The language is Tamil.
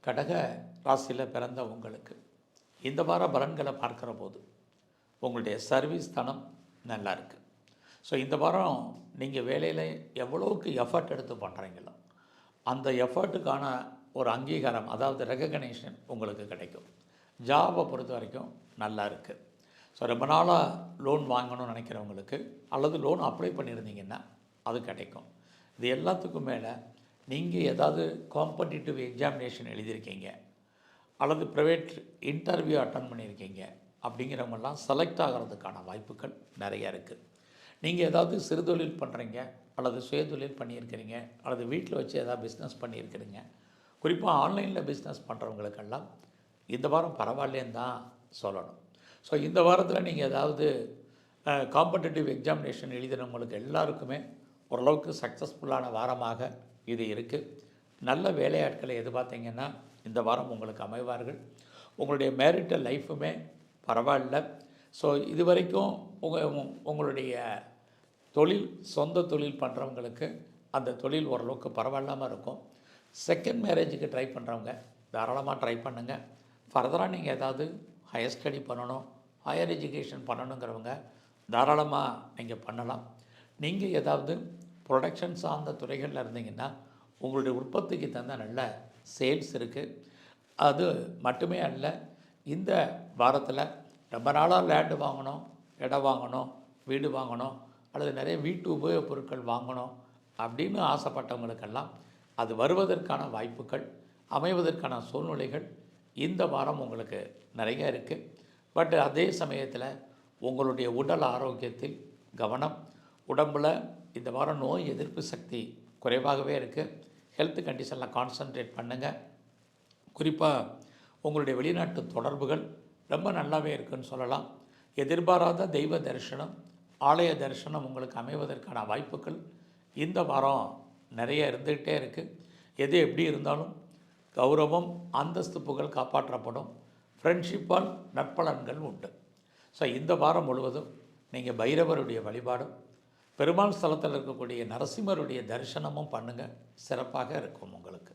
கடக ராசியில் பிறந்த உங்களுக்கு இந்த வார பலன்களை பார்க்குற போது உங்களுடைய சர்வீஸ் தனம் நல்லா இருக்குது. ஸோ இந்த வாரம் நீங்கள் வேலையில் எவ்வளோக்கு எஃபர்ட் எடுத்து பண்ணுறீங்களோ அந்த எஃபர்ட்டுக்கான ஒரு அங்கீகாரம், அதாவது ரெகக்னேஷன் உங்களுக்கு கிடைக்கும். ஜாபை பொறுத்த வரைக்கும் நல்லா இருக்குது. ஸோ ரொம்ப நாளாக லோன் வாங்கணும்னு நினைக்கிறவங்களுக்கு அல்லது லோன் அப்ளை பண்ணியிருந்தீங்கன்னா அது கிடைக்கும். இது எல்லாத்துக்கும் மேலே நீங்கள் ஏதாவது காம்படிட்டிவ் எக்ஸாமினேஷன் எழுதியிருக்கீங்க அல்லது ப்ரைவேட் இன்டர்வியூ அட்டன் பண்ணியிருக்கீங்க அப்படிங்கிறவங்கெல்லாம் செலக்ட் ஆகிறதுக்கான வாய்ப்புகள் நிறைய இருக்குது. நீங்கள் ஏதாவது சிறுதொழில் பண்ணுறீங்க அல்லது சுயதொழில் பண்ணியிருக்கிறீங்க அல்லது வீட்டில் வச்சு ஏதாவது பிஸ்னஸ் பண்ணியிருக்கிறீங்க, குறிப்பாக ஆன்லைனில் பிஸ்னஸ் பண்ணுறவங்களுக்கெல்லாம் இந்த வாரம் பரவாயில்லேன்னு தான் சொல்லணும். ஸோ இந்த வாரத்தில் நீங்கள் ஏதாவது காம்படிட்டிவ் எக்ஸாமினேஷன் எழுதினவங்களுக்கு எல்லாருக்குமே ஓரளவுக்கு சக்ஸஸ்ஃபுல்லான வாரமாக இது இருக்குது. நல்ல வேலையாட்களை எதிர்பார்த்தீங்கன்னா இந்த வாரம் உங்களுக்கு அமைவார்கள். உங்களுடைய மேரிட்டல் லைஃபுமே பரவாயில்ல. ஸோ இது வரைக்கும் உங்களுடைய தொழில், சொந்த தொழில் பண்ணுறவங்களுக்கு அந்த தொழில் ஓரளவுக்கு பரவாயில்லாமல் இருக்கும். செகண்ட் மேரேஜுக்கு ட்ரை பண்ணுறவங்க தாராளமாக ட்ரை பண்ணுங்கள். ஃபர்தராக நீங்கள் ஏதாவது ஹையர் ஸ்டடி பண்ணணும், ஹையர் எஜுகேஷன் பண்ணணுங்கிறவங்க தாராளமாக நீங்கள் பண்ணலாம். நீங்கள் ஏதாவது ப்ரொடக்ஷன் சார்ந்த துறைகளில் இருந்தீங்கன்னா உங்களுடைய உற்பத்திக்கு தகுந்த நல்ல சேல்ஸ் இருக்குது. அது மட்டுமே அல்ல, இந்த வாரத்தில் ரொம்ப நாளாக லேண்டு வாங்கணும், இடம் வாங்கணும், வீடு வாங்கணும் அல்லது நிறைய வீட்டு உபயோகப் பொருட்கள் வாங்கணும் அப்படின்னு ஆசைப்பட்டவங்களுக்கெல்லாம் அது வருவதற்கான வாய்ப்புகள், அமைவதற்கான சூழ்நிலைகள் இந்த வாரம் உங்களுக்கு நிறைய இருக்குது. பட் அதே சமயத்தில் உங்களுடைய உடல் ஆரோக்கியத்தில் கவனம். உடம்பில் இந்த வாரம் நோய் எதிர்ப்பு சக்தி குறைவாகவே இருக்குது. ஹெல்த் கண்டிஷனில் கான்சன்ட்ரேட் பண்ணுங்கள். குறிப்பாக உங்களுடைய வெளிநாட்டு தொடர்புகள் ரொம்ப நல்லாவே இருக்குதுன்னு சொல்லலாம். எதிர்பாராத தெய்வ தரிசனம், ஆலய தரிசனம் உங்களுக்கு அமைவதற்கான வாய்ப்புகள் இந்த வாரம் நிறைய இருந்துக்கிட்டே இருக்குது. எது எப்படி இருந்தாலும் கௌரவம், அந்தஸ்து, புகழ் காப்பாற்றப்படும். ஃப்ரெண்ட்ஷிப்பால் நற்பலன்கள் உண்டு. ஸோ இந்த வாரம் முழுவதும் நீங்கள் பைரவருடைய வழிபாடும் பெருமாள் ஸ்தலத்தில் இருக்கக்கூடிய நரசிம்மருடைய தரிசனமும் பண்ணுங்கள். சிறப்பாக இருக்கும் உங்களுக்கு.